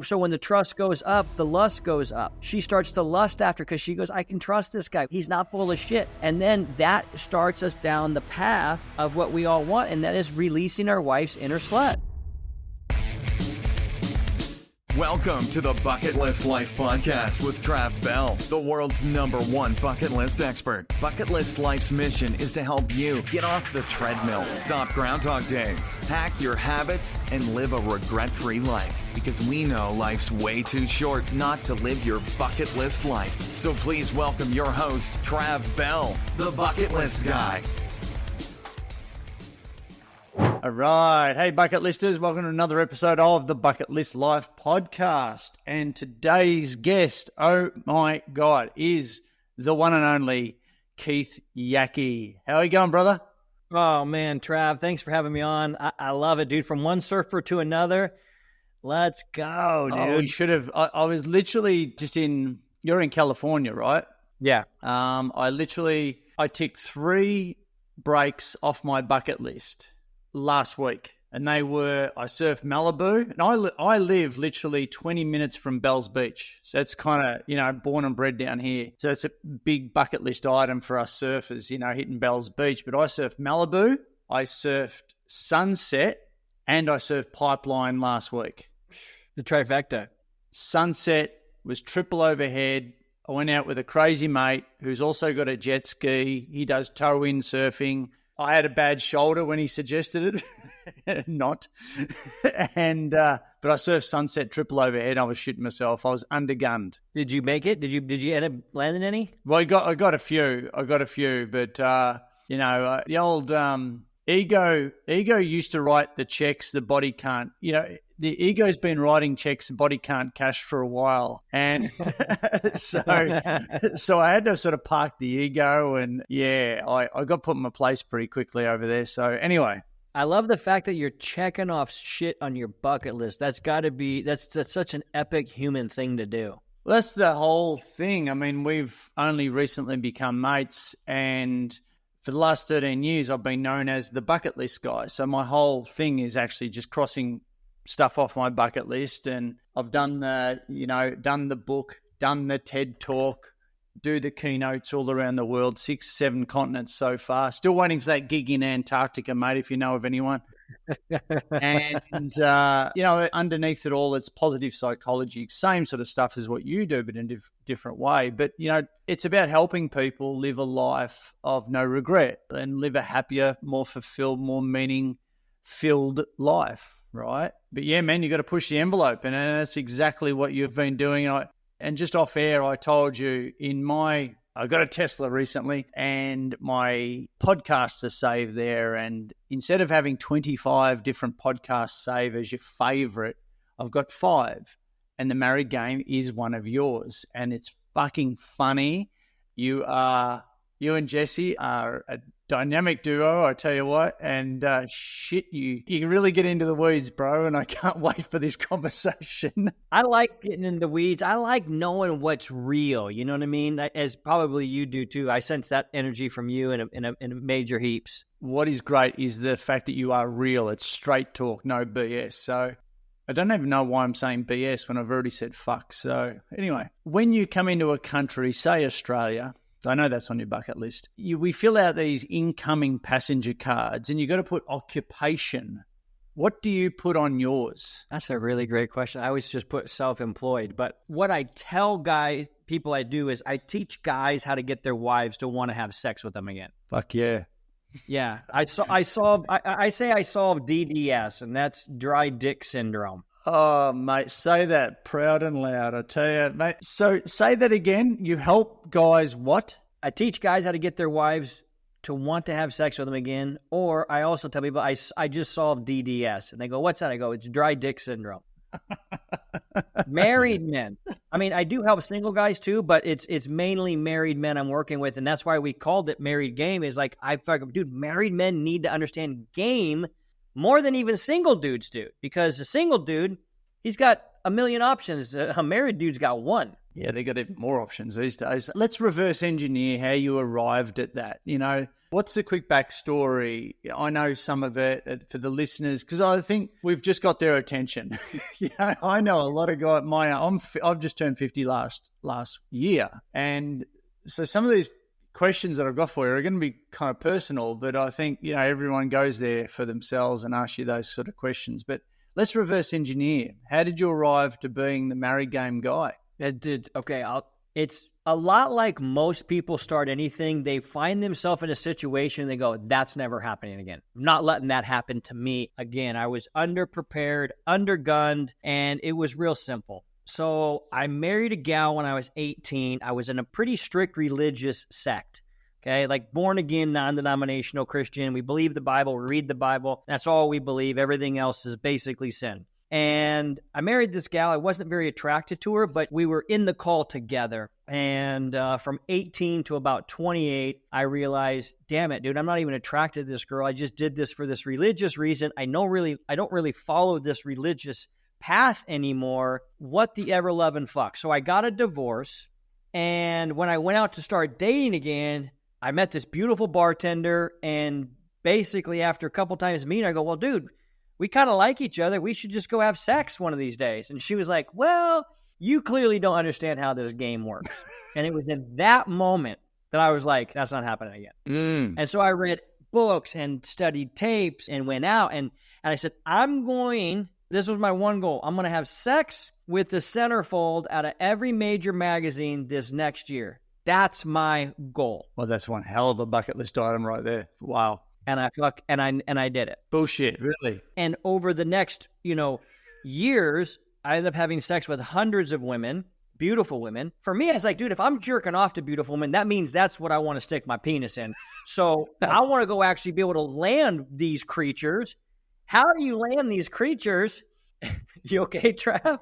So when the trust goes up, the lust goes up. She starts to lust after because she goes, I can trust this guy. He's not full of shit. And then that starts us down the path of what we all want, and that is releasing our wife's inner slut. Welcome to the Bucket List Life Podcast with Trav Bell, the world's #1 bucket list expert. Bucket List Life's mission is to help you get off the treadmill, stop Groundhog Days, hack your habits, and live a regret-free life. Because we know life's way too short not to live your bucket list life. So please welcome your host, Trav Bell, the Bucket List Guy. All right. Hey, bucket listers. Welcome to another episode of the Bucket List Life podcast. And today's guest, oh my God, is the one and only Keith Yackey. How are you going, brother? Oh, man, Trav, thanks for having me on. I love it, dude. From one surfer to another. Let's go, dude. Oh, you should have. I was literally just you're in California, right? Yeah. I ticked 3 breaks off my bucket list last week, and they were, I surfed Malibu, and I live literally 20 minutes from Bells Beach, so it's kind of, born and bred down here, so it's a big bucket list item for us surfers, hitting Bells Beach. But I surfed Malibu, I surfed Sunset, and I surfed Pipeline last week. The trifecta. Sunset was triple overhead. I went out with a crazy mate who's also got a jet ski. He does tow-in surfing. I had a bad shoulder when he suggested it, not. But I surfed Sunset triple overhead. I was shitting myself. I was undergunned. Did you make it? Did you end up landing any? Well, I got a few. But the old ego used to write the checks the body can't. The ego's been writing checks the body can't cash for a while. And so I had to sort of park the ego, and I got put in my place pretty quickly over there. So anyway. I love the fact that you're checking off shit on your bucket list. That's got to be, that's such an epic human thing to do. Well, that's the whole thing. I mean, we've only recently become mates, and for the last 13 years, I've been known as the bucket list guy. So my whole thing is actually just crossing stuff off my bucket list. And I've done the book, done the TED Talk, do the keynotes all around the world, 6, 7 continents so far. Still waiting for that gig in Antarctica, mate, if you know of anyone. And, underneath it all, it's positive psychology. Same sort of stuff as what you do, but in a different way. But, it's about helping people live a life of no regret and live a happier, more fulfilled, more meaning-filled life, right? But, yeah, man, you got to push the envelope, and that's exactly what you've been doing. And just off air, I told you I got a Tesla recently, and my podcasts are saved there. And instead of having 25 different podcasts saved as your favorite, I've got 5. And The Married Game is one of yours. And it's fucking funny. You and Jesse are a dynamic duo, I tell you what. And you really get into the weeds, bro. And I can't wait for this conversation. I like getting into the weeds. I like knowing what's real. You know what I mean? As probably you do too. I sense that energy from you in major heaps. What is great is the fact that you are real. It's straight talk, no BS. So I don't even know why I'm saying BS when I've already said fuck. So anyway, when you come into a country, say Australia, I know that's on your bucket list. We fill out these incoming passenger cards, and you got to put occupation. What do you put on yours? That's a really great question. I always just put self-employed. But what I tell people I do is I teach guys how to get their wives to want to have sex with them again. Fuck yeah. Yeah. I say I solve DDS, and that's dry dick syndrome. Oh, mate, say that proud and loud, I tell you, mate. So say that again. You help guys what? I teach guys how to get their wives to want to have sex with them again. Or I also tell people I just solved DDS. And they go, what's that? I go, it's dry dick syndrome. Married men. I mean, I do help single guys too, but it's mainly married men I'm working with. And that's why we called it Married Game. Is like, dude, married men need to understand game more than even single dudes do, because a single dude, he's got a million options. A married dude's got one. Yeah, they got even more options these days. Let's reverse engineer how you arrived at that. What's the quick backstory? I know some of it for the listeners because I think we've just got their attention. I know a lot of guys. I've just turned 50 last year, and so some of these questions that I've got for you are going to be kind of personal. But I think everyone goes there for themselves and asks you those sort of questions. But let's reverse engineer. How did you arrive to being the married game guy? It's a lot like most people start anything. They find themselves in a situation, they go, that's never happening again. I'm not letting that happen to me again. I was underprepared, undergunned, and it was real simple. So I married a gal when I was 18. I was in a pretty strict religious sect, okay? Like born again, non-denominational Christian. We believe the Bible, we read the Bible. That's all we believe. Everything else is basically sin. And I married this gal. I wasn't very attracted to her, but we were in the call together. And from 18 to about 28, I realized, damn it, dude, I'm not even attracted to this girl. I just did this for this religious reason. I don't really follow this religious path anymore. What the ever-loving fuck? So I got a divorce. And when I went out to start dating again, I met this beautiful bartender. And basically after a couple times meeting, I go, well, dude, we kind of like each other. We should just go have sex one of these days. And she was like, well, you clearly don't understand how this game works. And it was in that moment that I was like, that's not happening again. And so I read books and studied tapes and went out. And I said, this was my one goal. I'm going to have sex with the centerfold out of every major magazine this next year. That's my goal. Well, that's one hell of a bucket list item right there. Wow. And I did it. Bullshit, really. And over the next, years, I ended up having sex with hundreds of women, beautiful women. For me, I was like, dude, if I'm jerking off to beautiful women, that means that's what I want to stick my penis in. So I want to go actually be able to land these creatures. How do you land these creatures? You okay, Trav?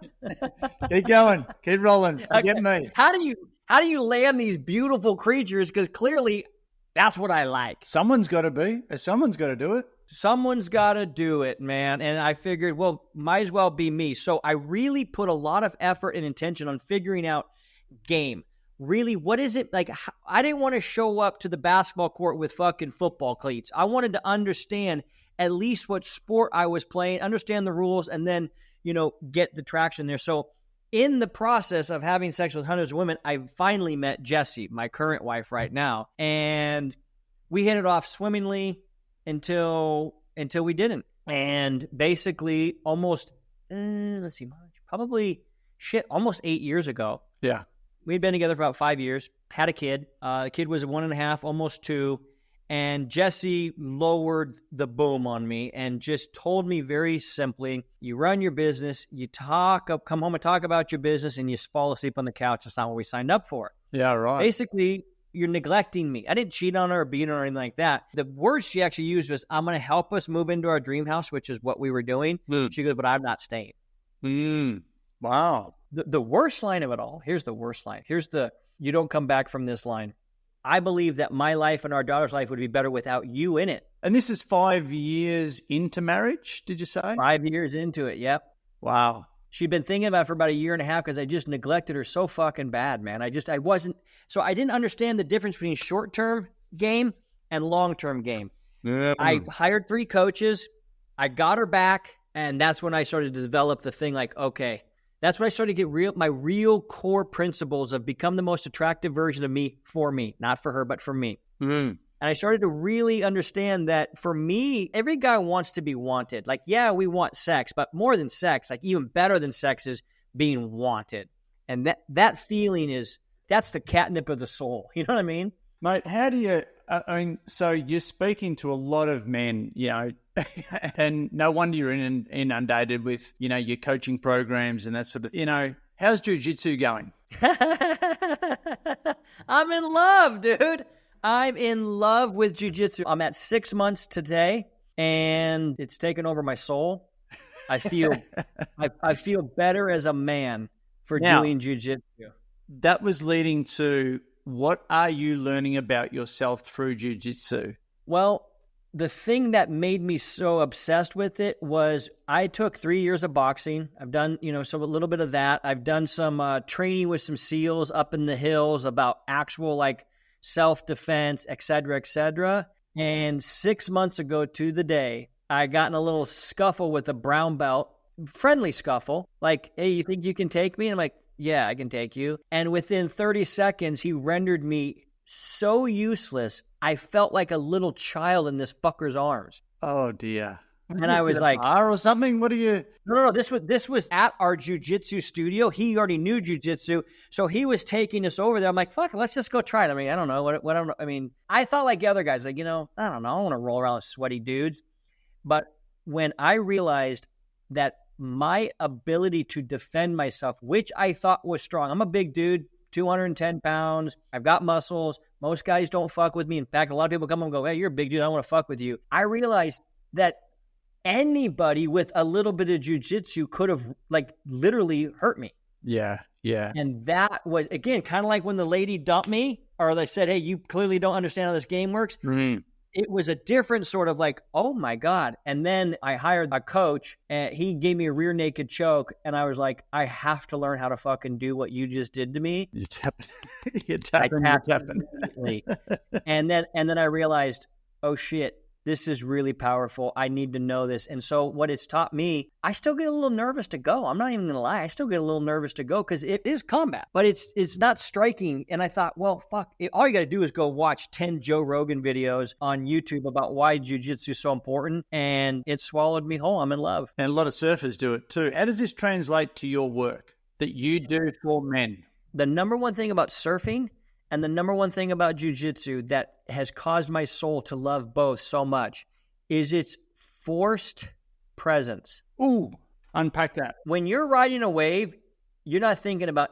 Keep going. Keep rolling. Forget me. How do you land these beautiful creatures? Because clearly that's what I like. Someone's got to do it. Someone's got to do it, man. And I figured, well, might as well be me. So I really put a lot of effort and intention on figuring out game. Really, what is it? Like, I didn't want to show up to the basketball court with fucking football cleats. I wanted to understand at least what sport I was playing, understand the rules, and then, get the traction there. So in the process of having sex with hundreds of women, I finally met Jessie, my current wife right now. And we hit it off swimmingly until we didn't. And basically almost 8 years ago. Yeah. We'd been together for about 5 years, had a kid. The kid was 1.5, almost 2. And Jessie lowered the boom on me and just told me very simply, you run your business, come home and talk about your business, and you fall asleep on the couch. That's not what we signed up for. Yeah, right. Basically, you're neglecting me. I didn't cheat on her or beat her or anything like that. The word she actually used was, I'm going to help us move into our dream house, which is what we were doing. She goes, but I'm not staying. Wow. The worst line of it all, here's the worst line. Here's you don't come back from this line. I believe that my life and our daughter's life would be better without you in it. And this is 5 years into marriage, did you say? 5 years into it, yep. Wow. She'd been thinking about it for about 1.5 years because I just neglected her so fucking bad, man. I didn't understand the difference between short-term game and long-term game. I hired 3 coaches. I got her back, and that's when I started to develop the thing like, okay, that's when I started to get my real core principles of become the most attractive version of me for me, not for her, but for me. And I started to really understand that for me, every guy wants to be wanted. Like, yeah, we want sex, but more than sex, like even better than sex is being wanted. And that feeling that's the catnip of the soul. You know what I mean? Mate, how do you, so you're speaking to a lot of men, and no wonder you're inundated with, your coaching programs and that sort of, how's jiu-jitsu going? I'm in love, dude. I'm in love with jiu-jitsu. I'm at 6 months today, and it's taken over my soul. I feel better as a man for doing jiu-jitsu. That was leading to, what are you learning about yourself through jiu-jitsu? Well, the thing that made me so obsessed with it was I took 3 years of boxing. I've done, so a little bit of that. I've done some training with some SEALs up in the hills about actual like self-defense, et cetera, et cetera. And 6 months ago to the day, I got in a little scuffle with a brown belt, friendly scuffle. Like, hey, you think you can take me? And I'm like, yeah, I can take you. And within 30 seconds, he rendered me so useless. I felt like a little child in this fucker's arms. Oh dear. And I was like, or something. What are you? No. This was at our jujitsu studio. He already knew jujitsu, so he was taking us over there. I'm like, fuck, let's just go try it. I mean, I don't know I thought like the other guys, like, I don't know, I don't want to roll around with sweaty dudes. But when I realized that my ability to defend myself, which I thought was strong, I'm a big dude. 210 pounds. I've got muscles. Most guys don't fuck with me. In fact, a lot of people come and go, hey, you're a big dude. I want to fuck with you. I realized that anybody with a little bit of jujitsu could have like literally hurt me. Yeah. And that was, again, kind of like when the lady dumped me or they said, hey, you clearly don't understand how this game works. Mm-hmm. It was a different sort of like, oh my God. And then I hired a coach and he gave me a rear naked choke. And I was like, I have to learn how to fucking do what you just did to me. You're tapping. And then I realized, oh shit, this is really powerful. I need to know this. And so what it's taught me, I still get a little nervous to go. I'm not even going to lie. I still get a little nervous to go because it is combat, but it's not striking. And I thought, well, fuck, all you got to do is go watch 10 Joe Rogan videos on YouTube about why jiu-jitsu is so important. And it swallowed me whole. I'm in love. And a lot of surfers do it too. How does this translate to your work that you do for men? The number one thing about surfing and the number one thing about jiu-jitsu that has caused my soul to love both so much is its forced presence. Ooh, unpack that. When you're riding a wave, you're not thinking about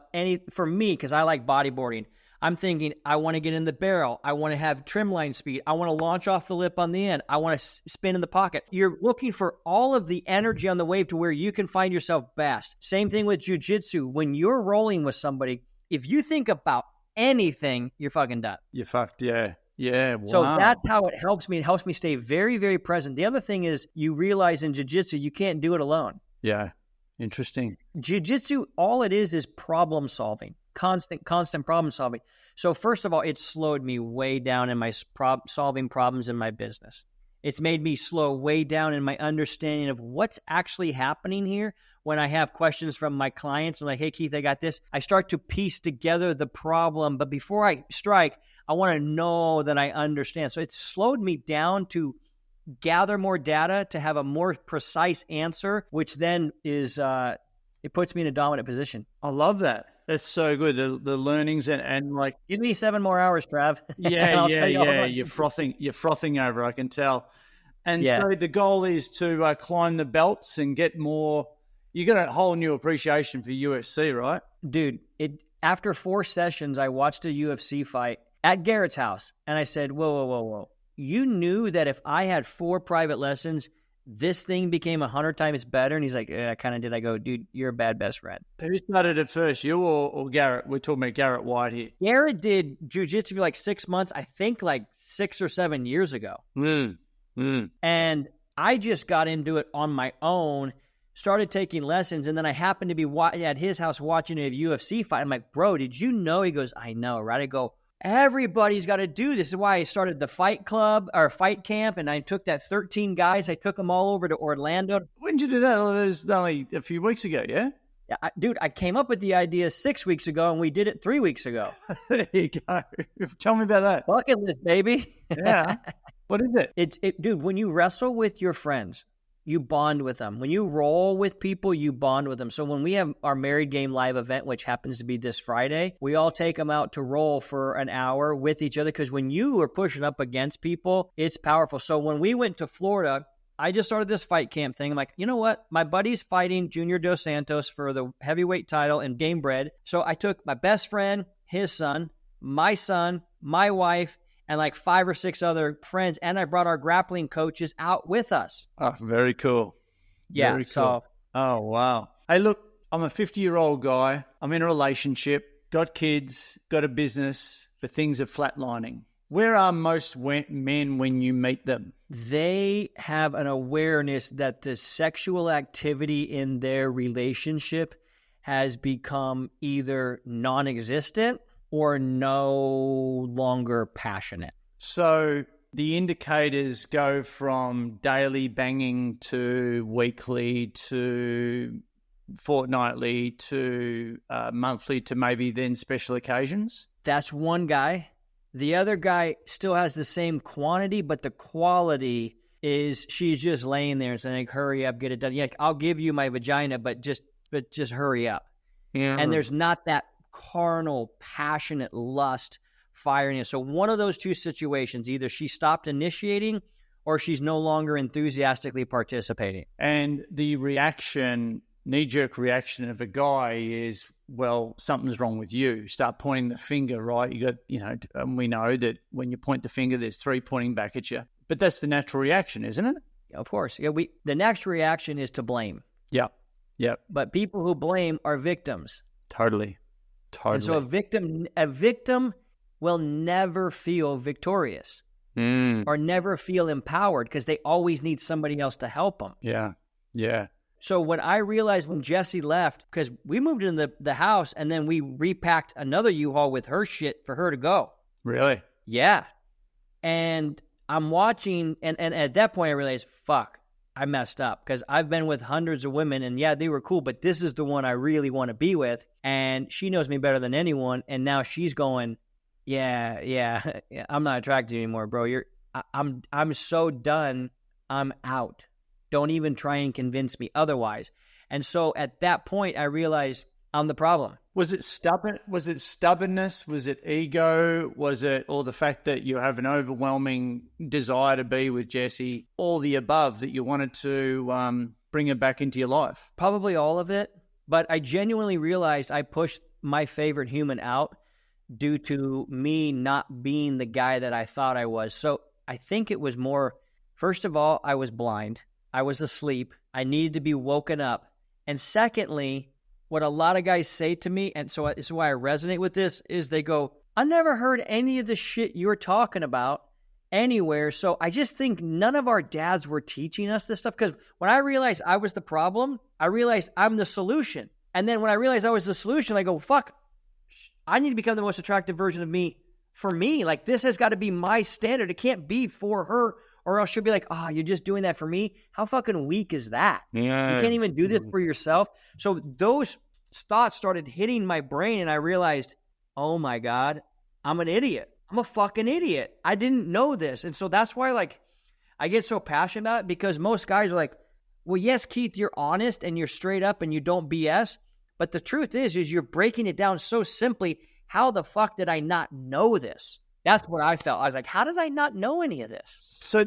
for me, because I like bodyboarding, I'm thinking, I want to get in the barrel. I want to have trim line speed. I want to launch off the lip on the end. I want to spin in the pocket. You're looking for all of the energy on the wave to where you can find yourself best. Same thing with jiu-jitsu. When you're rolling with somebody, if you think about anything, you're fucking done. You're fucked, yeah. Yeah, wow. So that's how it helps me. It helps me stay very, very present. The other thing is you realize in jiu-jitsu, you can't do it alone. Yeah, interesting. Jiu-jitsu, all it is problem solving, constant problem solving. So first of all, it slowed me way down in my solving problems in my business. It's made me slow way down in my understanding of what's actually happening here. When I have questions from my clients, I'm like, hey, Keith, I got this. I start to piece together the problem. But before I strike, I want to know that I understand. So it's slowed me down to gather more data, to have a more precise answer, which then is, it puts me in a dominant position. I love that. That's so good. The learnings and like, give me 7 more hours, Trav. Yeah. You're frothing over, I can tell. And so the goal is to climb the belts and get more. You got a whole new appreciation for UFC, right? Dude, after 4 sessions, I watched a UFC fight at Garrett's house. And I said, whoa. You knew that if I had 4 private lessons, this thing became 100 times better? And he's like, yeah, I kind of did. I go, dude, you're a bad best friend. Who started it first, you or Garrett? We're talking about Garrett White here. Garrett did jiu-jitsu for like 6 months, I think like 6 or 7 years ago. And I just got into it on my own, started taking lessons, and then I happened to be at his house watching a UFC fight. I'm like, bro, did you know? He goes, I know, right? I go, everybody's got to do this. This is why I started the fight club or fight camp, and I took that 13 guys. I took them all over to Orlando. When did you do that? It was only a few weeks ago, yeah? Yeah, dude, I came up with the idea 6 weeks ago, and we did it 3 weeks ago. There you go. Tell me about that. Bucket list, baby. Yeah. What is it? Dude, when you wrestle with your friends, you bond with them. When you roll with people, you bond with them. So when we have our Married Game Live event, which happens to be this Friday, we all take them out to roll for an hour with each other, because when you are pushing up against people, it's powerful. So when we went to Florida, I just started this fight camp thing. I'm like, you know what? My buddy's fighting Junior Dos Santos for the heavyweight title in Game Bread. So I took my best friend, his son, my wife, and like 5 or 6 other friends, and I brought our grappling coaches out with us. Oh, very cool. Yeah. Very cool. Oh, wow. Hey, look, I'm a 50-year-old guy. I'm in a relationship, got kids, got a business, but things are flatlining. Where are most men when you meet them? They have an awareness that the sexual activity in their relationship has become either non-existent or no longer passionate. So the indicators go from daily banging to weekly to fortnightly to monthly to maybe then special occasions? That's one guy. The other guy still has the same quantity, but the quality is she's just laying there and saying, hurry up, get it done. Yeah, I'll give you my vagina, but just hurry up. Yeah. And there's not that carnal, passionate lust firing it. So one of those two situations, either she stopped initiating or she's no longer enthusiastically participating. And the reaction, knee-jerk reaction of a guy is, well, something's wrong with you. Start pointing the finger, right? You got, and we know that when you point the finger, there's three pointing back at you. But that's the natural reaction, isn't it? Of course. Yeah, the next reaction is to blame. Yep. But people who blame are victims. Totally. And so a victim will never feel victorious or never feel empowered because they always need somebody else to help them. Yeah. So what I realized when Jessie left, because we moved into the house and then we repacked another U-Haul with her shit for her to go. Really? Yeah. And I'm watching, and at that point I realized, fuck, I messed up because I've been with hundreds of women and yeah, they were cool, but this is the one I really want to be with. And she knows me better than anyone. And now she's going, yeah, I'm not attracted to you anymore, bro. I'm so done. I'm out. Don't even try and convince me otherwise. And so at that point, I realized I'm the problem. Was it stubborn? Was it stubbornness? Was it ego? Was it or the fact that you have an overwhelming desire to be with Jessie? All the above that you wanted to bring her back into your life? Probably all of it. But I genuinely realized I pushed my favorite human out due to me not being the guy that I thought I was. So I think it was more, first of all, I was blind. I was asleep. I needed to be woken up. And secondly, what a lot of guys say to me, and so this is why I resonate with this, is they go, I never heard any of the shit you're talking about anywhere. So I just think none of our dads were teaching us this stuff. Because when I realized I was the problem, I realized I'm the solution. And then when I realized I was the solution, I go, fuck, I need to become the most attractive version of me for me. Like, this has got to be my standard. It can't be for her. Or else she'll be like, you're just doing that for me? How fucking weak is that? Yeah. You can't even do this for yourself. So those thoughts started hitting my brain, and I realized, oh my God, I'm an idiot. I'm a fucking idiot. I didn't know this. And so that's why, like, I get so passionate about it, because most guys are like, well, yes, Keith, you're honest and you're straight up and you don't BS. But the truth is you're breaking it down so simply. How the fuck did I not know this? That's what I felt. I was like, how did I not know any of this? So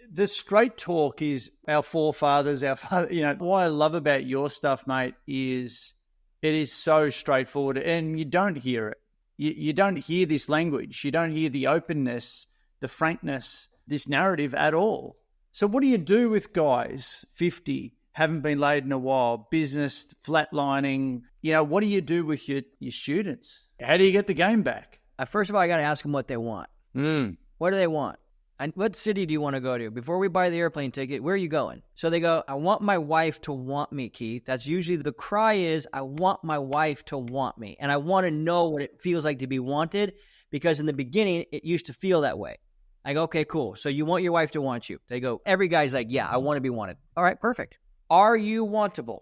the straight talk is our forefathers, our father. What I love about your stuff, mate, is it is so straightforward, and you don't hear it. You don't hear this language. You don't hear the openness, the frankness, this narrative at all. So what do you do with guys, 50, haven't been laid in a while, business, flatlining? What do you do with your students? How do you get the game back? First of all, I got to ask them what they want. What do they want? And what city do you want to go to? Before we buy the airplane ticket, where are you going? So they go, I want my wife to want me, Keith. That's usually the cry is, I want my wife to want me. And I want to know what it feels like to be wanted, because in the beginning, it used to feel that way. I go, okay, cool. So you want your wife to want you. They go, every guy's like, yeah, I want to be wanted. All right, perfect. Are you wantable?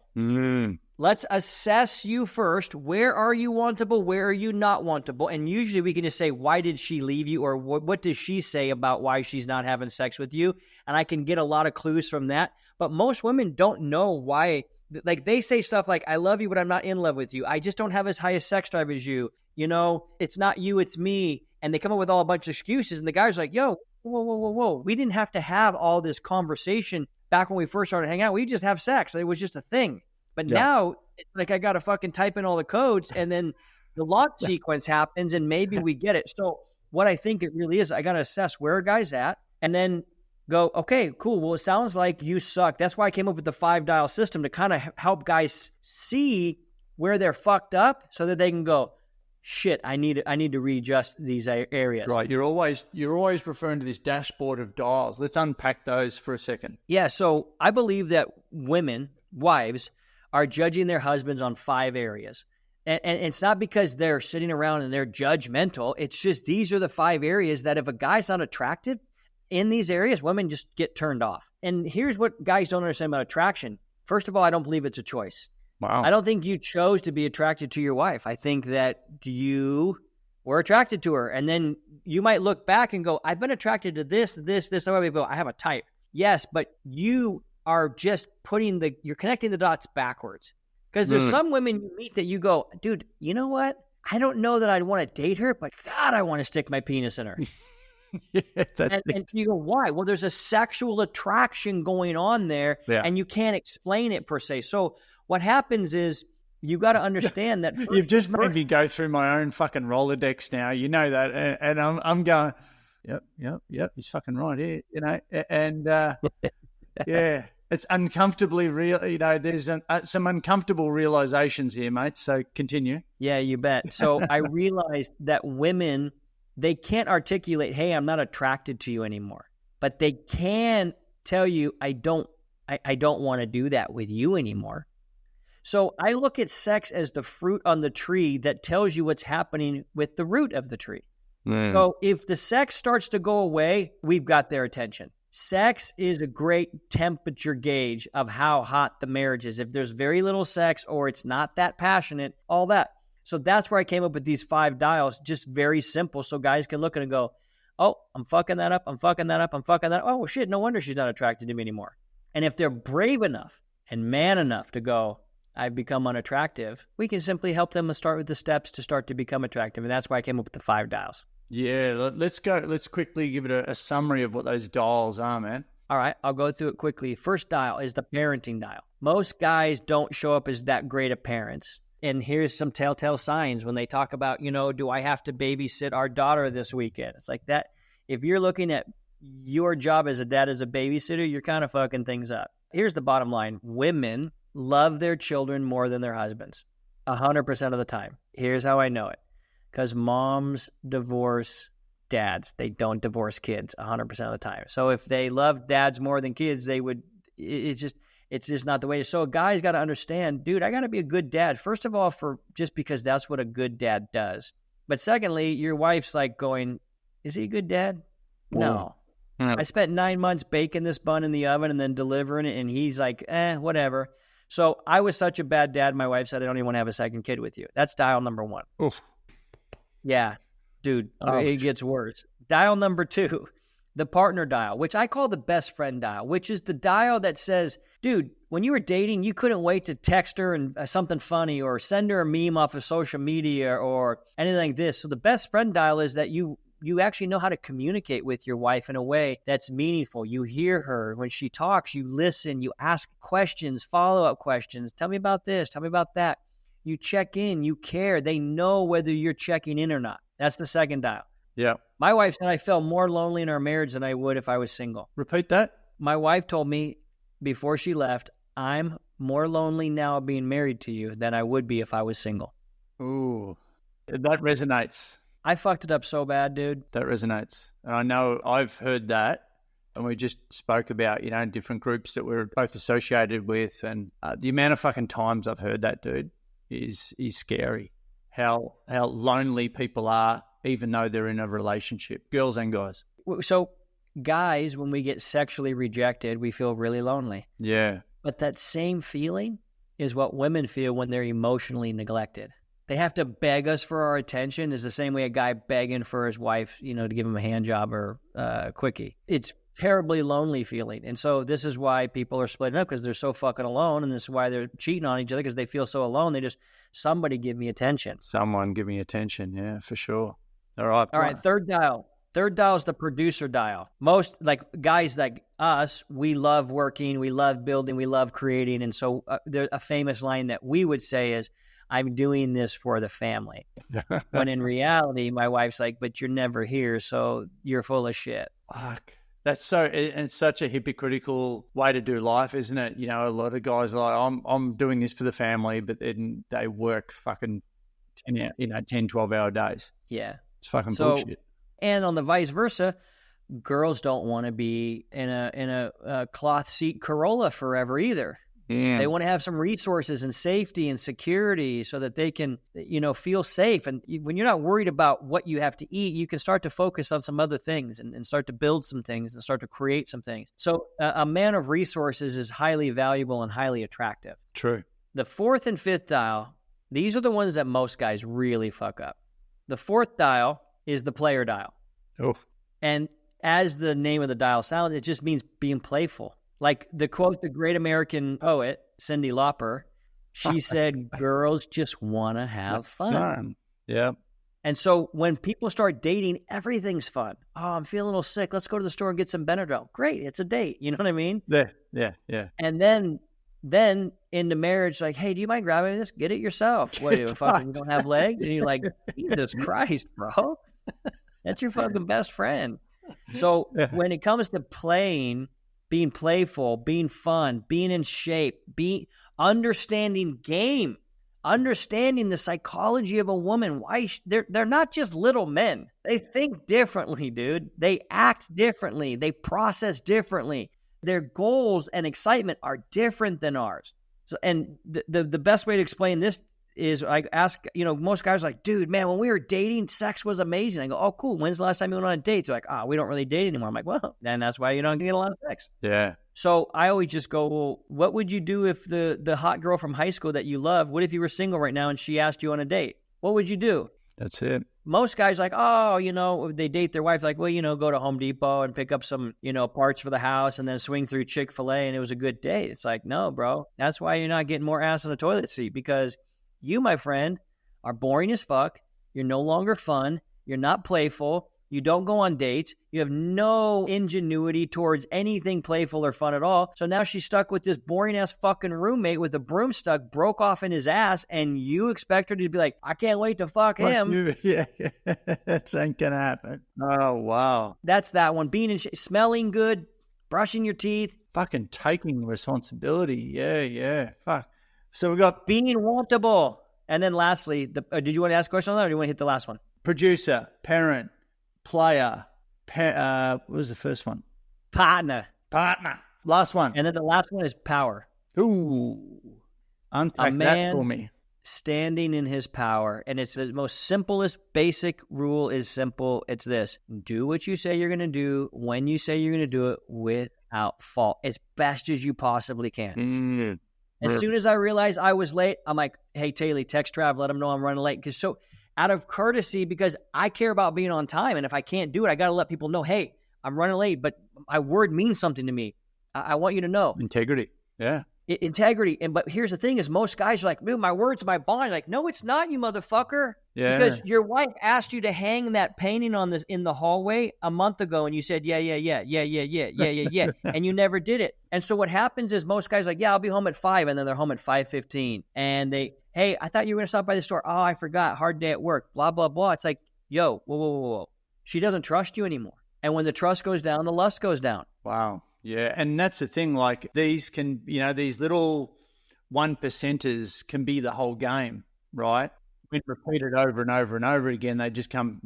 Let's assess you first. Where are you wantable? Where are you not wantable? And usually we can just say, why did she leave you? Or what does she say about why she's not having sex with you? And I can get a lot of clues from that. But most women don't know why. Like, they say stuff like, I love you, but I'm not in love with you. I just don't have as high a sex drive as you. It's not you, it's me. And they come up with all a bunch of excuses. And the guy's like, yo, whoa. We didn't have to have all this conversation back when we first started hanging out. We just have sex. It was just a thing. But now it's like I got to fucking type in all the codes, and then the launch sequence happens, and maybe we get it. So what I think it really is, I got to assess where a guy's at, and then go, okay, cool. Well, it sounds like you suck. That's why I came up with the 5-dial system, to kind of help guys see where they're fucked up, so that they can go, shit, I need to readjust these areas. Right. You're always referring to this dashboard of dials. Let's unpack those for a second. Yeah. So I believe that wives, are judging their husbands on 5 areas. And it's not because they're sitting around and they're judgmental. It's just these are the 5 areas that if a guy's not attracted in these areas, women just get turned off. And here's what guys don't understand about attraction. First of all, I don't believe it's a choice. Wow. I don't think you chose to be attracted to your wife. I think that you were attracted to her. And then you might look back and go, I've been attracted to this. I have a type. Yes, but you are just you're connecting the dots backwards. Because there's some women you meet that you go, dude, you know what? I don't know that I'd want to date her, but God, I want to stick my penis in her. And you go, why? Well, there's a sexual attraction going on there, and you can't explain it per se. So what happens is you got to understand that. You've just made me go through my own fucking Rolodex now. You know that, and I'm going, yep. He's fucking right here, you know, and yeah. It's uncomfortably real, you know, there's some uncomfortable realizations here, mate. So continue. Yeah, you bet. So I realized that women, they can't articulate, hey, I'm not attracted to you anymore. But they can tell you, I don't want to do that with you anymore. So I look at sex as the fruit on the tree that tells you what's happening with the root of the tree. So if the sex starts to go away, we've got their attention. Sex is a great temperature gauge of how hot the marriage is. If there's very little sex or it's not that passionate, all that. So that's where I came up with these 5 dials, just very simple. So guys can look at it and go, oh, I'm fucking that up. Oh, shit, no wonder she's not attracted to me anymore. And if they're brave enough and man enough to go, I've become unattractive, we can simply help them to start with the steps to start to become attractive. And that's why I came up with the 5 dials. Yeah, let's go. Let's quickly give it a summary of what those dials are, man. All right, I'll go through it quickly. First dial is the parenting dial. Most guys don't show up as that great of parents. And here's some telltale signs when they talk about, you know, do I have to babysit our daughter this weekend? It's like that. If you're looking at your job as a dad as a babysitter, you're kind of fucking things up. Here's the bottom line. Women love their children more than their husbands, 100% of the time. Here's how I know it. Because moms divorce dads. They don't divorce kids 100% of the time. So if they love dads more than kids, they would, it's just not the way. So a guy's got to understand, dude, I got to be a good dad. First of all, just because that's what a good dad does. But secondly, your wife's like going, is he a good dad? No. I spent 9 months baking this bun in the oven and then delivering it. And he's like, whatever. So I was such a bad dad. My wife said, I don't even want to have a second kid with you. That's dial number 1. Oof. Yeah, dude, it gets worse. Dial number 2, the partner dial, which I call the best friend dial, which is the dial that says, dude, when you were dating, you couldn't wait to text her and something funny or send her a meme off of social media or anything like this. So the best friend dial is that you actually know how to communicate with your wife in a way that's meaningful. You hear her. When she talks, you listen, you ask questions, follow-up questions. Tell me about this. Tell me about that. You check in, you care. They know whether you're checking in or not. That's the second dial. Yeah. My wife said I felt more lonely in our marriage than I would if I was single. Repeat that. My wife told me before she left, I'm more lonely now being married to you than I would be if I was single. Ooh, that resonates. I fucked it up so bad, dude. That resonates. And I know I've heard that. And we just spoke about, you know, different groups that we're both associated with. And the amount of fucking times I've heard that, dude, is scary. How lonely people are, even though they're in a relationship, girls and guys. So guys, when we get sexually rejected, we feel really lonely. Yeah. But that same feeling is what women feel when they're emotionally neglected. They have to beg us for our attention. Is the same way a guy begging for his wife, you know, to give him a hand job or quickie. It's terribly lonely feeling. And so this is why people are splitting up, because they're so fucking alone. And this is why they're cheating on each other, because they feel so alone. They just, somebody give me attention. Someone give me attention. Yeah, for sure. All right. All right. Third dial. Third dial is the producer dial. Most like guys like us, we love working, we love building, we love creating. And so there's a famous line that we would say is, I'm doing this for the family. When in reality, my wife's like, but you're never here, so you're full of shit. Fuck. That's so, it's such a hypocritical way to do life, isn't it? You know, a lot of guys are like, I'm doing this for the family, but then they work fucking 10, 12-hour days. Yeah. It's fucking bullshit. And on the vice versa, girls don't want to be in a cloth seat Corolla forever either. Yeah. They want to have some resources and safety and security so that they can, feel safe. And when you're not worried about what you have to eat, you can start to focus on some other things and start to build some things and start to create some things. So a man of resources is highly valuable and highly attractive. True. The fourth and fifth dial, these are the ones that most guys really fuck up. The fourth dial is the player dial. Oh. And as the name of the dial sounds, it just means being playful. Like the quote, the great American poet, Cyndi Lauper, she said, girls just want to have fun. Yeah. And so when people start dating, everything's fun. Oh, I'm feeling a little sick. Let's go to the store and get some Benadryl. Great. It's a date. You know what I mean? Yeah. And then into marriage, like, hey, do you mind grabbing this? Get it yourself. What, you don't have legs? And you're like, Jesus Christ, bro. That's your fucking best friend. So when it comes to playing, being playful, being fun, being in shape, understanding game, understanding the psychology of a woman. Why they're not just little men. They think differently, dude. They act differently. They process differently. Their goals and excitement are different than ours. So, and the best way to explain this is I ask, most guys are like, dude, man, when we were dating, sex was amazing. I go, oh, cool. When's the last time you went on a date? They're like, we don't really date anymore. I'm like, well, then that's why you don't get a lot of sex. Yeah. So I always just go, well, what would you do if the hot girl from high school that you love, what if you were single right now and she asked you on a date? What would you do? That's it. Most guys like, they date their wife, like, well, go to Home Depot and pick up some, parts for the house and then swing through Chick-fil-A and it was a good date. It's like, no, bro. That's why you're not getting more ass on the toilet seat, because you, my friend, are boring as fuck. You're no longer fun. You're not playful. You don't go on dates. You have no ingenuity towards anything playful or fun at all. So now she's stuck with this boring-ass fucking roommate with a broomstick broke off in his ass, and you expect her to be like, I can't wait to fuck him. Yeah. That ain't gonna happen. Oh, wow. That's that one. Being in smelling good, brushing your teeth. Fucking taking responsibility. Yeah. Fuck. So we got being wantable. And then lastly, did you want to ask a question on that, or do you want to hit the last one? Producer, parent, player, what was the first one? Partner. Last one. And then the last one is power. Ooh. Unpack that for me. Standing in his power. And it's the most simplest, basic rule is simple. It's this. Do what you say you're going to do when you say you're going to do it without fault, as best as you possibly can. As soon as I realized I was late, I'm like, hey, Taylor, text Trav, let him know I'm running late. Because so out of courtesy, because I care about being on time. And if I can't do it, I got to let people know, hey, I'm running late, but my word means something to me. I want you to know. Integrity. Yeah. Integrity. But here's the thing is most guys are like, dude, my word's my bond. Like, no, it's not, you motherfucker. Yeah. Because your wife asked you to hang that painting on this in the hallway a month ago, and you said, yeah. And you never did it. And so what happens is most guys are like, yeah, I'll be home at 5, and then they're home at 5:15. And hey, I thought you were going to stop by the store. Oh, I forgot. Hard day at work. Blah, blah, blah. It's like, yo, whoa. She doesn't trust you anymore. And when the trust goes down, the lust goes down. Wow. Yeah, and that's the thing, like these can, these little 1%ers can be the whole game, right? When repeated over and over and over again, they just come,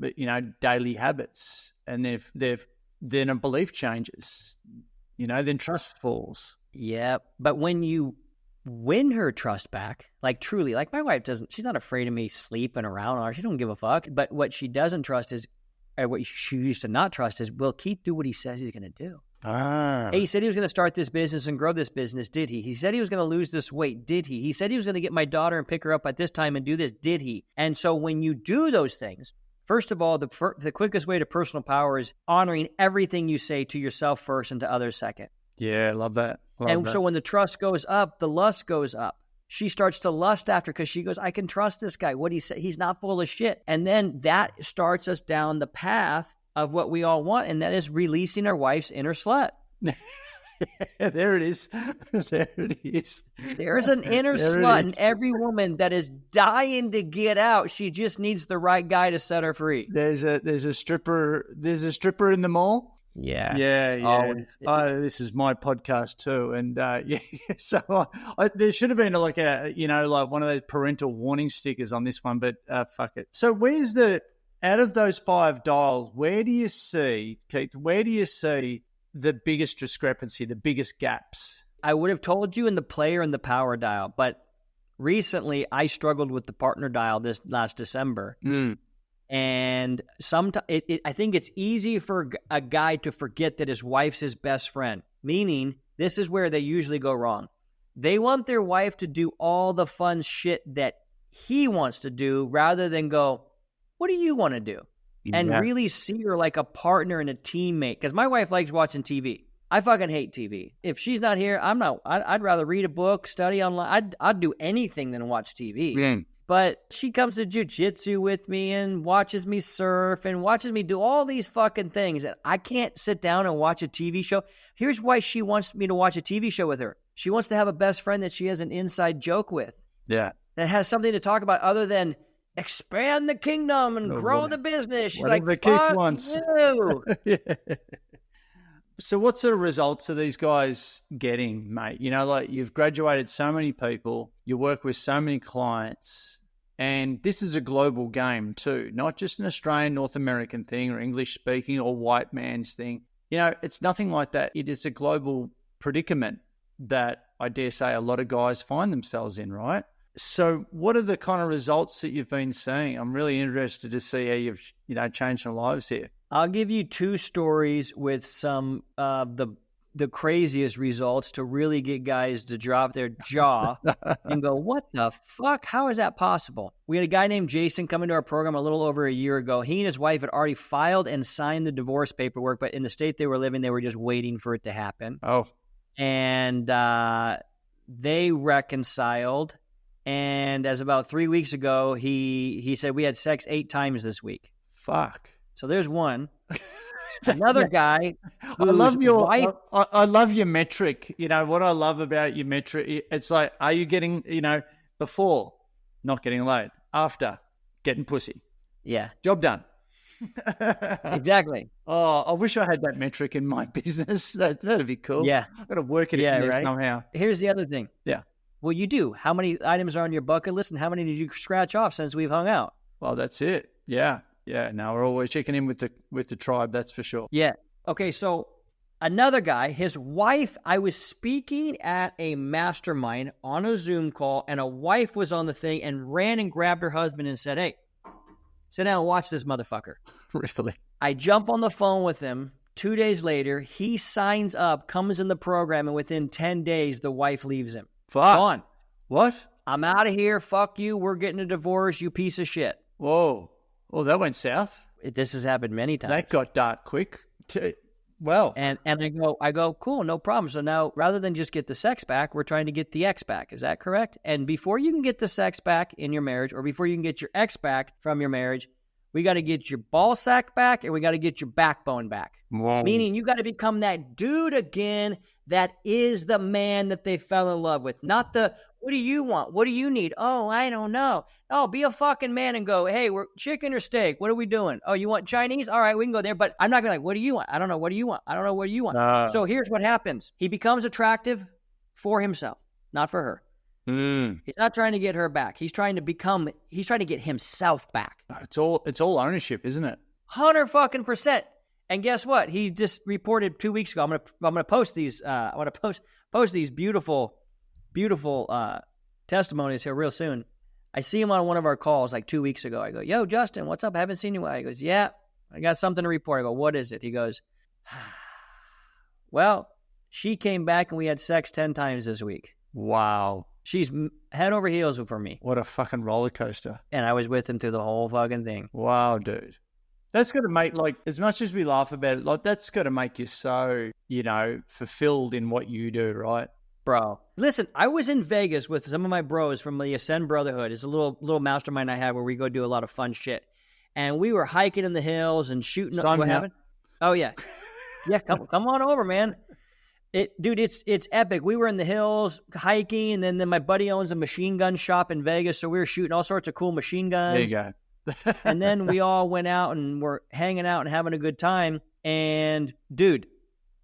daily habits. And then a belief changes, then trust falls. Yeah, but when you win her trust back, like truly, like my wife she's not afraid of me sleeping around her. She don't give a fuck. But what she doesn't trust is, or what she used to not trust is, will Keith do what he says he's going to do? Hey, he said he was going to start this business and grow this business. Did he? He said he was going to lose this weight. Did he? He said he was going to get my daughter and pick her up at this time and do this. Did he? And so when you do those things, first of all, the quickest way to personal power is honoring everything you say to yourself first and to others second. Yeah, love that. So when the trust goes up, the lust goes up. She starts to lust after because she goes, I can trust this guy. What he said, he's not full of shit. And then that starts us down the path of what we all want, and that is releasing our wife's inner slut. There it is. There's an inner slut in every woman that is dying to get out. She just needs the right guy to set her free. There's a stripper in the mall Yeah. Yeah. This is my podcast too, and so there should have been like one of those parental warning stickers on this one, but fuck it. So where's out of those 5 dials, where do you see, Keith? Where do you see the biggest discrepancy, the biggest gaps? I would have told you in the player and the power dial, but recently I struggled with the partner dial this last December. And I think it's easy for a guy to forget that his wife's his best friend, meaning this is where they usually go wrong. They want their wife to do all the fun shit that he wants to do rather than go, what do you want to do? And really see her like a partner and a teammate. Because my wife likes watching TV. I fucking hate TV. If she's not here, I'd rather read a book, study online. I'd do anything than watch TV. But she comes to jiu-jitsu with me and watches me surf and watches me do all these fucking things. And I can't sit down and watch a TV show. Here's why she wants me to watch a TV show with her. She wants to have a best friend that she has an inside joke with. Yeah. That has something to talk about other than expand the kingdom and grow the business. She's like, Keith wants. Yeah. So what sort of results are these guys getting, mate? Like you've graduated so many people, you work with so many clients, and this is a global game too, not just an Australian, North American thing or English speaking or white man's thing. It's nothing like that. It is a global predicament that I dare say a lot of guys find themselves in, right? So what are the kind of results that you've been seeing? I'm really interested to see how you've, changed some lives here. I'll give you 2 stories with some of the craziest results to really get guys to drop their jaw and go, what the fuck? How is that possible? We had a guy named Jason come into our program a little over a year ago. He and his wife had already filed and signed the divorce paperwork, but in the state they were living, they were just waiting for it to happen. Oh. And they reconciled. And as about 3 weeks ago, he said, we had sex 8 times this week. Fuck. So there's one. Another guy. I love your metric. What I love about your metric, it's like, are you getting, before, not getting laid, after, getting pussy. Yeah. Job done. Exactly. Oh, I wish I had that metric in my business. That'd be cool. Yeah. I've got to work it in there somehow. Here's the other thing. Yeah. Well, you do. How many items are on your bucket list and how many did you scratch off since we've hung out? Well, that's it. Yeah. Yeah. No, we're always checking in with the tribe. That's for sure. Yeah. Okay. So another guy, his wife, I was speaking at a mastermind on a Zoom call and a wife was on the thing and ran and grabbed her husband and said, hey, sit down and watch this motherfucker. Really? I jump on the phone with him. 2 days later, he signs up, comes in the program, and within 10 days, the wife leaves him. Fuck. Gone. What? I'm out of here. Fuck you. We're getting a divorce, you piece of shit. Whoa. Oh, that went south. This has happened many times. That got dark quick. Well. And I go, cool, no problem. So now, rather than just get the sex back, we're trying to get the ex back. Is that correct? And before you can get the sex back in your marriage, or before you can get your ex back from your marriage, we got to get your ball sack back and we got to get your backbone back. Whoa. Meaning you got to become that dude again that is the man that they fell in love with. Not the, what do you want? What do you need? Oh, I don't know. Oh, be a fucking man and go, hey, we're chicken or steak? What are we doing? Oh, you want Chinese? All right, we can go there. But I'm not going to like, what do you want? I don't know. What do you want? I don't know. What do you want? So here's what happens. He becomes attractive for himself, not for her. He's not trying to get her back. He's trying to get himself back. It's all ownership, isn't it? 100%. And guess what? He just reported 2 weeks ago. I'm gonna post these. I want to post these beautiful testimonies here real soon. I see him on one of our calls like 2 weeks ago. I go, yo, Justin, what's up? I haven't seen you. He goes, yeah, I got something to report. I go, what is it? He goes, well, she came back and we had sex 10 times this week. Wow. She's head over heels for me. What a fucking roller coaster. And I was with him through the whole fucking thing. Wow, dude. That's got to make, like, as much as we laugh about it, like, that's got to make you so, fulfilled in what you do, right? Bro. Listen, I was in Vegas with some of my bros from the Ascend Brotherhood. It's a little mastermind I have where we go do a lot of fun shit. And we were hiking in the hills and shooting. What happened? Oh, yeah. Yeah, come on over, man. It's epic. We were in the hills hiking, and then my buddy owns a machine gun shop in Vegas, so we were shooting all sorts of cool machine guns. There you go. And then we all went out and were hanging out and having a good time. And dude,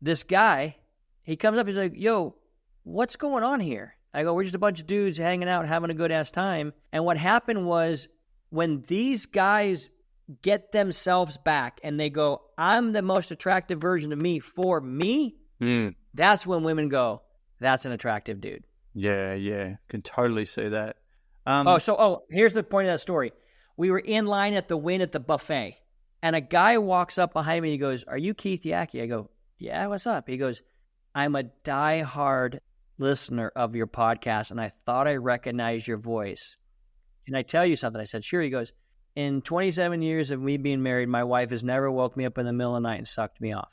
this guy, he comes up, he's like, yo, what's going on here? I go, we're just a bunch of dudes hanging out, having a good ass time. And what happened was when these guys get themselves back and they go, I'm the most attractive version of me for me, that's when women go, that's an attractive dude. Yeah. Can totally see that. Here's the point of that story. We were in line at the Wynn at the buffet, and a guy walks up behind me and he goes, are you Keith Yackey? I go, yeah, what's up? He goes, I'm a diehard listener of your podcast, and I thought I recognized your voice. Can I tell you something? I said, sure. He goes, in 27 years of me being married, my wife has never woke me up in the middle of the night and sucked me off.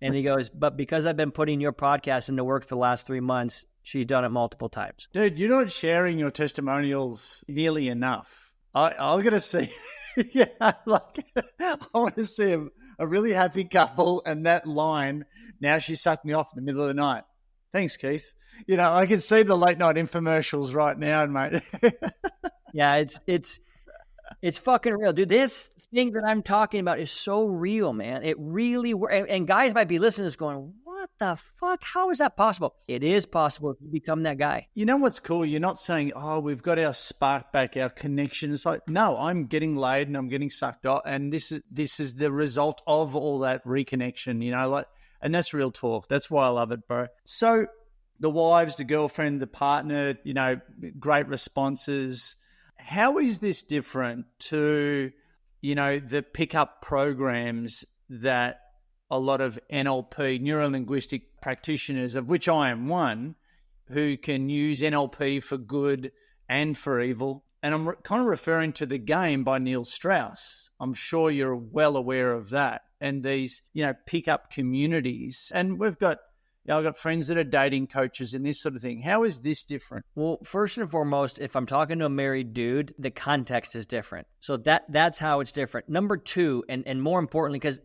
And he goes, but because I've been putting your podcast into work for the last 3 months, she's done it multiple times. Dude, you're not sharing your testimonials nearly enough. I'm going to see, I want to see a really happy couple and that line, now she sucked me off in the middle of the night. Thanks, Keith. I can see the late night infomercials right now, mate. Yeah, it's fucking real, dude. This thing that I'm talking about is so real, man. It really, and guys might be listening to this going, what the fuck? How is that possible? It is possible if you become that guy. You know what's cool? You're not saying, oh, we've got our spark back, our connection. It's like, no, I'm getting laid and I'm getting sucked off. And this is the result of all that reconnection, and that's real talk. That's why I love it, bro. So the wives, the girlfriend, the partner, great responses. How is this different to, the pickup programs that a lot of NLP, neuro-linguistic practitioners, of which I am one, who can use NLP for good and for evil? And I'm kind of referring to The Game by Neil Strauss. I'm sure you're well aware of that. And these, pickup communities. And I've got friends that are dating coaches and this sort of thing. How is this different? Well, first and foremost, if I'm talking to a married dude, the context is different. So that's how it's different. Number two, and more importantly, because,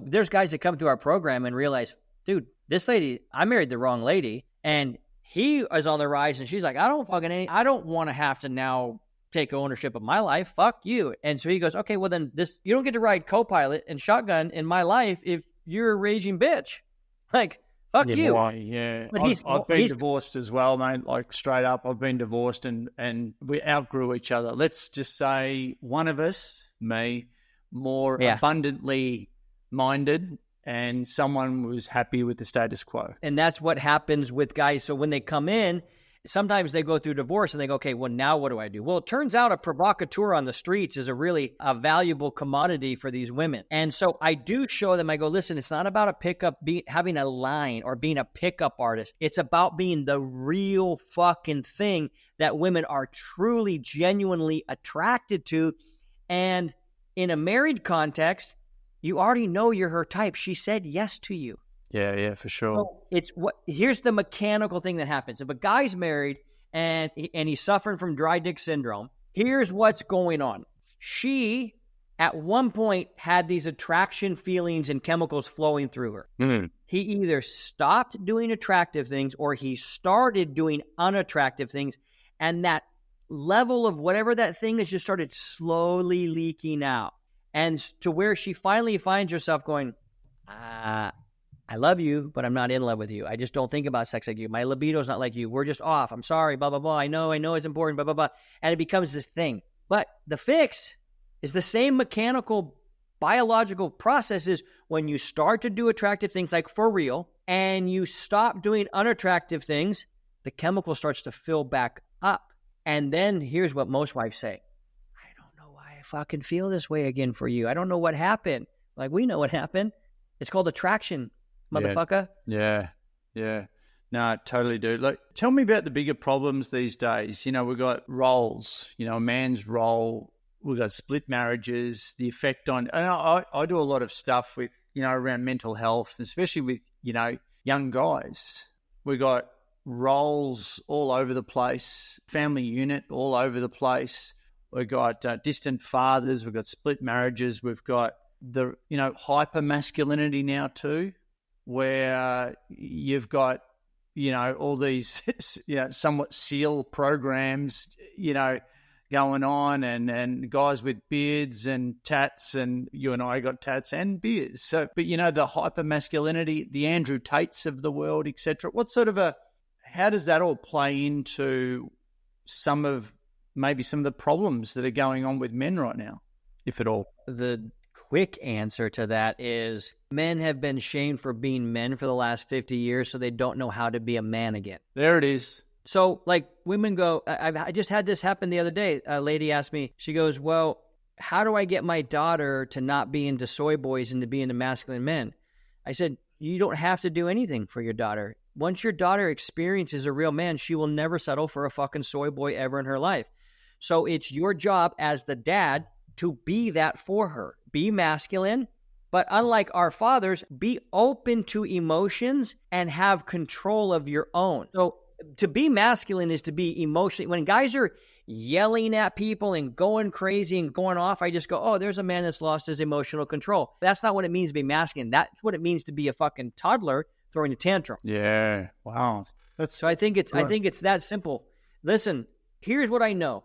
there's guys that come through our program and realize, dude, this lady, I married the wrong lady. And he is on the rise and she's like, I don't want to have to now take ownership of my life. Fuck you. And so he goes, okay, well then you don't get to ride co-pilot and shotgun in my life if you're a raging bitch. Like, fuck you. Boy, yeah. But I've been divorced as well, mate. Like straight up, I've been divorced and we outgrew each other. Let's just say one of us, me, more abundantly minded, and someone was happy with the status quo. And that's what happens with guys. So when they come in, sometimes they go through divorce and they go, okay, well, now what do I do? Well, it turns out a provocateur on the streets is a valuable commodity for these women. And so I do show them, I go, listen, it's not about a pickup, having a line or being a pickup artist. It's about being the real fucking thing that women are truly, genuinely attracted to. And in a married context, you already know you're her type. She said yes to you. Yeah, for sure. So here's the mechanical thing that happens. If a guy's married and he's suffering from dry dick syndrome, here's what's going on. She, at one point, had these attraction feelings and chemicals flowing through her. Mm-hmm. He either stopped doing attractive things or he started doing unattractive things, and that level of whatever that thing is just started slowly leaking out. And to where she finally finds herself going, I love you, but I'm not in love with you. I just don't think about sex like you. My libido's not like you. We're just off. I'm sorry, blah, blah, blah. I know it's important, blah, blah, blah. And it becomes this thing. But the fix is the same mechanical, biological processes when you start to do attractive things like for real and you stop doing unattractive things, the chemical starts to fill back up. And then here's what most wives say. I don't know why I fucking feel this way again for you. I don't know what happened. Like, we know what happened. It's called attraction. Motherfucker. Yeah. No, totally, dude. Like, tell me about the bigger problems these days. We've got roles, a man's role. We've got split marriages, the effect on, and I do a lot of stuff with, around mental health, especially with, young guys. We got roles all over the place, family unit all over the place. We've got distant fathers. We've got split marriages. We've got the, hyper masculinity now too, where you've got, all these, somewhat SEAL programs, going on, and guys with beards and tats, and you and I got tats and beards. So, but the hyper masculinity, the Andrew Tates of the world, etc. How does that all play into some of the problems that are going on with men right now, if at all? The quick answer to that is men have been shamed for being men for the last 50 years, so they don't know how to be a man again. There it is. So, like, women go, I just had this happen the other day. A lady asked me, she goes, well, how do I get my daughter to not be into soy boys and to be into masculine men? I said, you don't have to do anything for your daughter. Once your daughter experiences a real man, she will never settle for a fucking soy boy ever in her life. So it's your job as the dad to be that for her. Be masculine, but unlike our fathers, be open to emotions and have control of your own. So to be masculine is to be emotionally. When guys are yelling at people and going crazy and going off, I just go, oh, there's a man that's lost his emotional control. That's not what it means to be masculine. That's what it means to be a fucking toddler throwing a tantrum. Yeah. Wow. So I think it's that simple. Listen, here's what I know.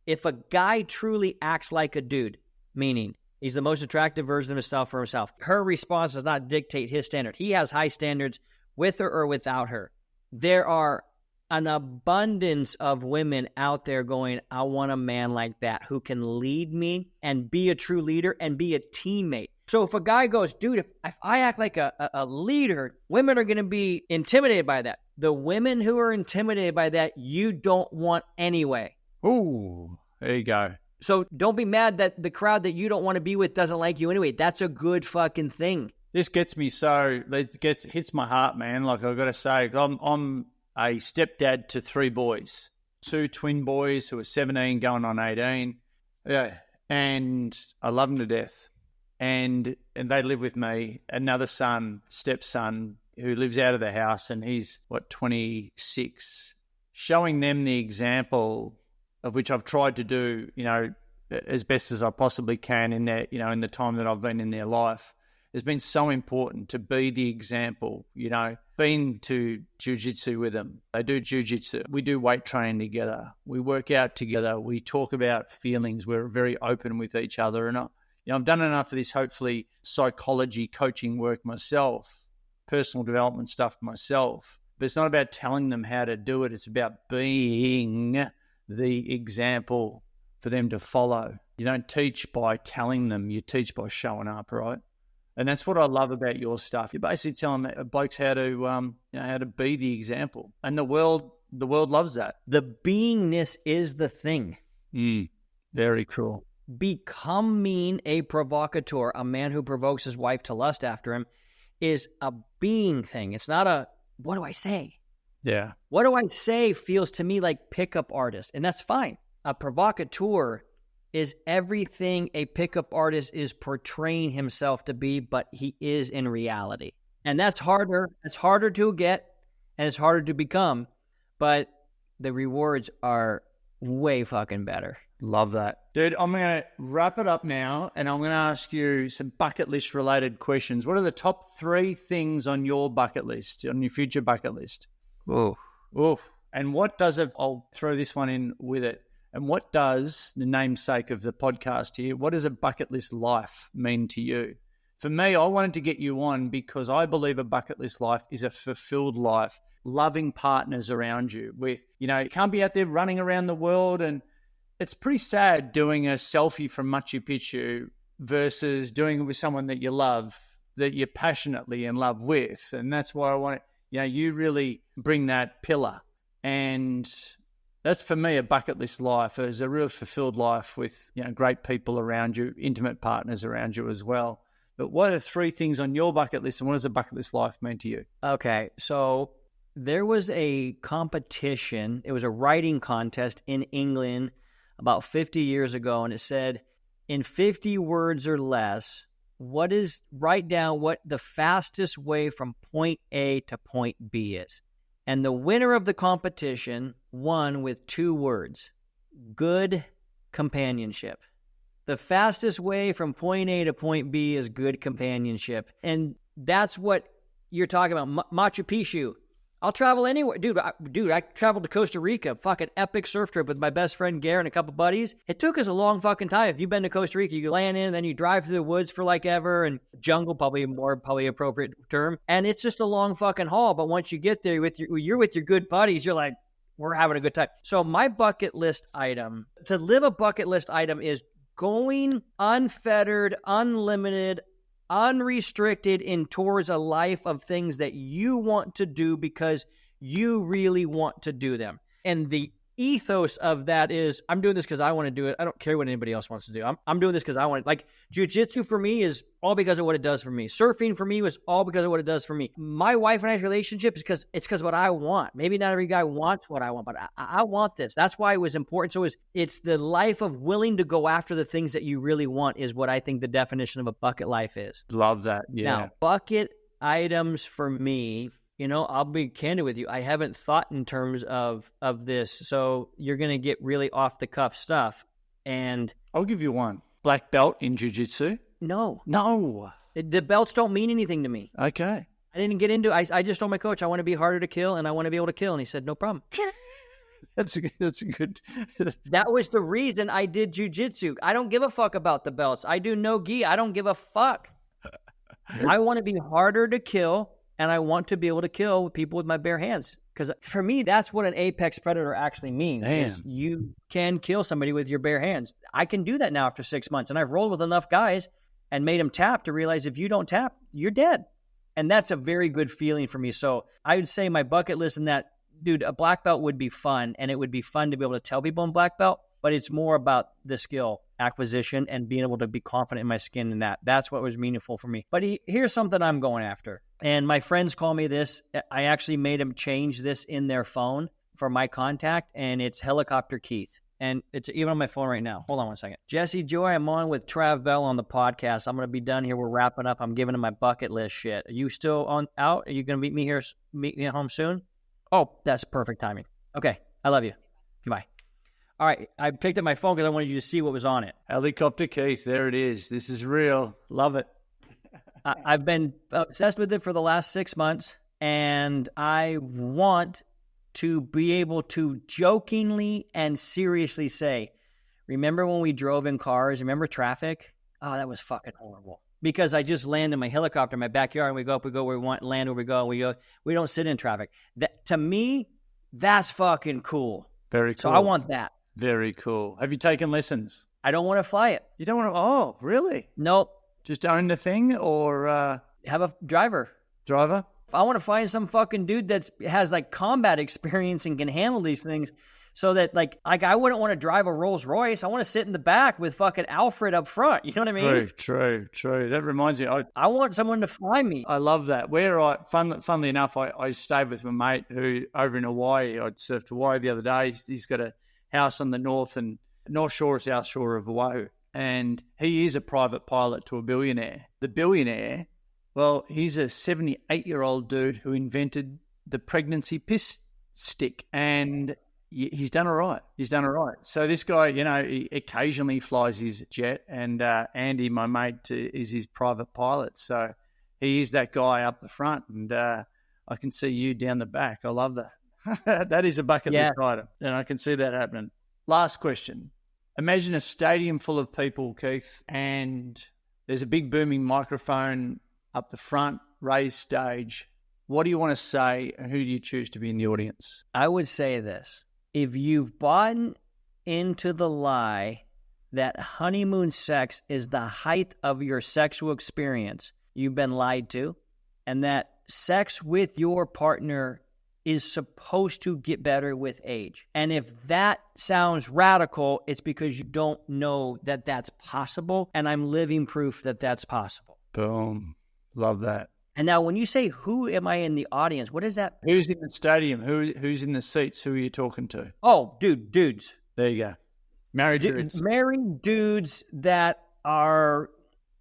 If a guy truly acts like a dude, meaning he's the most attractive version of himself for himself, her response does not dictate his standard. He has high standards with her or without her. There are an abundance of women out there going, I want a man like that who can lead me and be a true leader and be a teammate. So if a guy goes, dude, if I act like a leader, women are going to be intimidated by that. The women who are intimidated by that, you don't want anyway. Ooh, there you go. So don't be mad that the crowd that you don't want to be with doesn't like you anyway. That's a good fucking thing. This hits my heart, man. Like, I've got to say, I'm a stepdad to 3 boys, 2 twin boys who are 17 going on 18. Yeah. And I love them to death. And they live with me. Another stepson, who lives out of the house, and he's, 26. Showing them the example of which I've tried to do, as best as I possibly can in their, in the time that I've been in their life. It's been so important to be the example, Been to jiu-jitsu with them. They do jiu-jitsu. We do weight training together. We work out together. We talk about feelings. We're very open with each other. And I've done enough of this, hopefully, psychology coaching work myself, personal development stuff myself. But it's not about telling them how to do it. It's about being the example for them to follow. You don't teach by telling them. You teach by showing up, right? And that's what I love about your stuff. You're basically telling blokes how to be the example, and the world loves that. The beingness is the thing. Very cool. Becoming a provocateur, a man who provokes his wife to lust after him, is a being thing. It's not a what do I say? Yeah. What do I say feels to me like pickup artist, and that's fine. A provocateur is everything a pickup artist is portraying himself to be, but he is in reality. And that's harder. It's harder to get, and it's harder to become, but the rewards are way fucking better. Love that. Dude, I'm going to wrap it up now, and I'm going to ask you some bucket list related questions. What are the top 3 things on your bucket list, on your future bucket list? Oof. And what does it, I'll throw this one in with it. And what does, the namesake of the podcast here, what does a bucket list life mean to you? For me, I wanted to get you on because I believe a bucket list life is a fulfilled life, loving partners around you with, you can't be out there running around the world. And it's pretty sad doing a selfie from Machu Picchu versus doing it with someone that you love, that you're passionately in love with. And that's why I want it, you really bring that pillar. And that's, for me, a bucket list life is a real fulfilled life with, great people around you, intimate partners around you as well. But what are 3 things on your bucket list, and what does a bucket list life mean to you? Okay, so there was a competition. It was a writing contest in England about 50 years ago, and it said, in 50 words or less, write down what the fastest way from point A to point B is. And the winner of the competition won with 2 words: good companionship. The fastest way from point A to point B is good companionship. And that's what you're talking about. Machu Picchu, I'll travel anywhere. Dude, I traveled to Costa Rica, fucking epic surf trip with my best friend Gare and a couple buddies. It took us a long fucking time. If you've been to Costa Rica, you land in, then you drive through the woods for like ever, and jungle, probably appropriate term. And it's just a long fucking haul. But once you get there you're with your good buddies, you're like, we're having a good time. So my bucket list item, to live a bucket list item, is going unfettered, unlimited, unrestricted in towards a life of things that you want to do because you really want to do them. And the ethos of that is, I'm doing this because I want to do it. I don't care what anybody else wants to do. I'm doing this because I want it. Like, jiu-jitsu for me is all because of what it does for me. Surfing for me was all because of what it does for me. My wife and I's relationship is because what I want. Maybe not every guy wants what I want, but I want this. That's why it was important. So it's the life of willing to go after the things that you really want is what I think the definition of a bucket life is. Love that. Yeah. Now, bucket items for me, I'll be candid with you. I haven't thought in terms of this. So you're going to get really off the cuff stuff. And I'll give you one. Black belt in jiu-jitsu? No. The belts don't mean anything to me. Okay. I didn't get into it. I just told my coach, I want to be harder to kill and I want to be able to kill. And he said, no problem. That's a good. That was the reason I did jiu-jitsu. I don't give a fuck about the belts. I do no gi. I don't give a fuck. I want to be harder to kill. And I want to be able to kill people with my bare hands. Because for me, that's what an apex predator actually means. Is you can kill somebody with your bare hands. I can do that now after 6 months. And I've rolled with enough guys and made them tap to realize if you don't tap, you're dead. And that's a very good feeling for me. So I would say my bucket list in that, dude, a black belt would be fun. And it would be fun to be able to tell people in black belt. But it's more about the skill acquisition and being able to be confident in my skin in that. That's what was meaningful for me. But here's something I'm going after. And my friends call me this. I actually made them change this in their phone for my contact, and it's Helicopter Keith. And it's even on my phone right now. Hold on one second. Jesse Joy, I'm on with Trav Bell on the podcast. I'm going to be done here. We're wrapping up. I'm giving him my bucket list shit. Are you still out? Are you going to meet me at home soon? Oh, that's perfect timing. Okay. I love you. Goodbye. All right, I picked up my phone because I wanted you to see what was on it. Helicopter Keith, there it is. This is real. Love it. I've been obsessed with it for the last 6 months, and I want to be able to jokingly and seriously say, remember when we drove in cars? Remember traffic? Oh, that was fucking horrible. Because I just land in my helicopter in my backyard, and we go where we want, land where we go, and we don't sit in traffic. That, to me, that's fucking cool. Very cool. So I want that. Very cool. Have you taken lessons? I don't want to fly it. You don't want to? Oh, really? Nope. Just own the thing or have a driver. Driver? If I want to find some fucking dude that has like combat experience and can handle these things so that like I wouldn't want to drive a Rolls Royce. I want to sit in the back with fucking Alfred up front. You know what I mean? True. That reminds me. I want someone to fly me. I love that. Funnily enough, I stayed with my mate who over in Hawaii. I'd surfed Hawaii the other day. He's got a house on the north shore, south shore of Oahu. And he is a private pilot to a billionaire. The billionaire, well, he's a 78-year-old dude who invented the pregnancy piss stick. And he's done all right. So this guy, he occasionally flies his jet. And Andy, my mate, is his private pilot. So he is that guy up the front. And I can see you down the back. I love that. That is a bucket list item, and I can see that happening. Last question. Imagine a stadium full of people, Keith, and there's a big booming microphone up the front, raised stage. What do you want to say, and who do you choose to be in the audience? I would say this. If you've bought into the lie that honeymoon sex is the height of your sexual experience, you've been lied to, and that sex with your partner is supposed to get better with age. And if that sounds radical, it's because you don't know that that's possible. And I'm living proof that that's possible. Boom. Love that. And now when you say, who am I in the audience? What is that? Who's in the stadium? Who's in the seats? Who are you talking to? Oh, dudes. There you go. Married dudes. Married dudes that are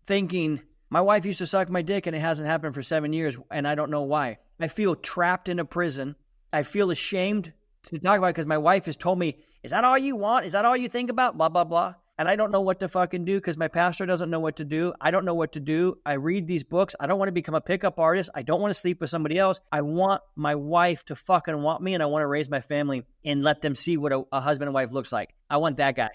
thinking, my wife used to suck my dick and it hasn't happened for 7 years and I don't know why. I feel trapped in a prison. I feel ashamed to talk about it because my wife has told me, is that all you want? Is that all you think about? Blah, blah, blah. and I don't know what to fucking do because my pastor doesn't know what to do. I don't know what to do. I read these books. I don't want to become a pickup artist. I don't want to sleep with somebody else. I want my wife to fucking want me, and I want to raise my family and let them see what a husband and wife looks like. I want that guy.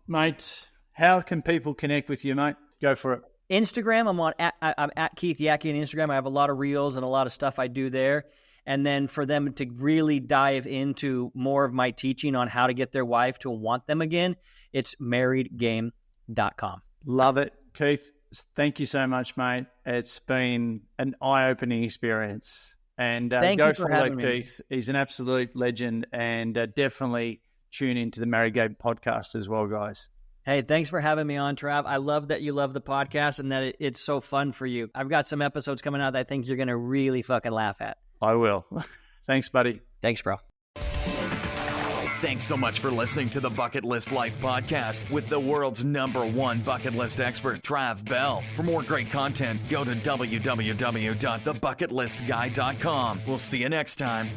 Mate, how can people connect with you, mate? Go for it. Instagram, I'm at Keith Yackey on Instagram. I have a lot of reels and a lot of stuff I do there. And then for them to really dive into more of my teaching on how to get their wife to want them again, it's marriedgame.com. Love it. Keith, thank you so much, mate. It's been an eye-opening experience. And go follow Keith. He's an absolute legend. And definitely tune into the Married Game podcast as well, guys. Hey, thanks for having me on, Trav. I love that you love the podcast and that it's so fun for you. I've got some episodes coming out that I think you're going to really fucking laugh at. I will. Thanks, buddy. Thanks, bro. Thanks so much for listening to the Bucket List Life podcast with the world's #1 bucket list expert, Trav Bell. For more great content, go to www.thebucketlistguy.com. We'll see you next time.